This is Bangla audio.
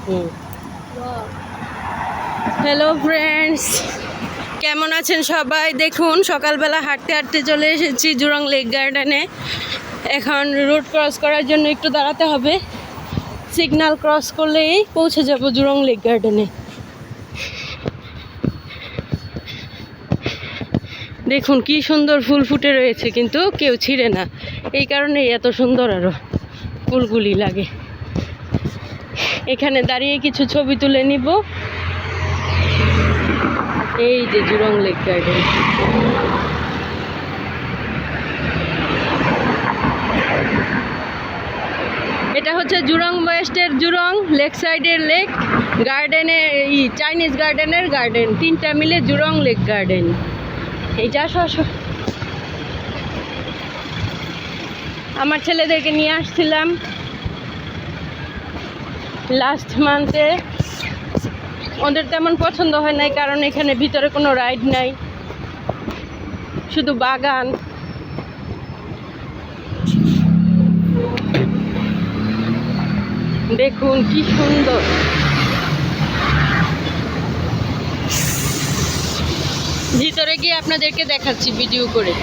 হুম। হ্যালো ফ্রেন্ডস, কেমন আছেন সবাই? দেখুন, সকালবেলা হাঁটতে হাঁটতে চলে এসেছি জুরং লেক গার্ডেনে। এখন রোড ক্রস করার জন্য একটু দাঁড়াতে হবে। সিগন্যাল ক্রস করলেই পৌঁছে যাব জুরং লেক গার্ডেনে। দেখুন কি সুন্দর ফুল ফুটে রয়েছে, কিন্তু কেউ ছিঁড়ে না, এই কারণেই এত সুন্দর আরও ফুলগুলি লাগে। এখানে দাঁড়িয়ে কিছু ছবি তুলে নিব। এই যে জুরং লেক গার্ডেন। এটা হচ্ছে জুরং ওয়েস্টের জুরং, লেক সাইডের লেক, গার্ডেনের চাইনিজ গার্ডেনের গার্ডেন, তিনটা মিলে জুরং লেক গার্ডেন। এইটা আমার ছেলেদেরকে নিয়ে আসছিলাম লাস্ট মান্থে। ওদের তেমন পছন্দ হয় নাই, কারণ এখানে ভিতরে কোনো রাইড নাই, শুধু বাগান। দেখুন কি সুন্দর। ভিতরে গিয়ে আপনাদেরকে দেখাচ্ছি ভিডিও করে।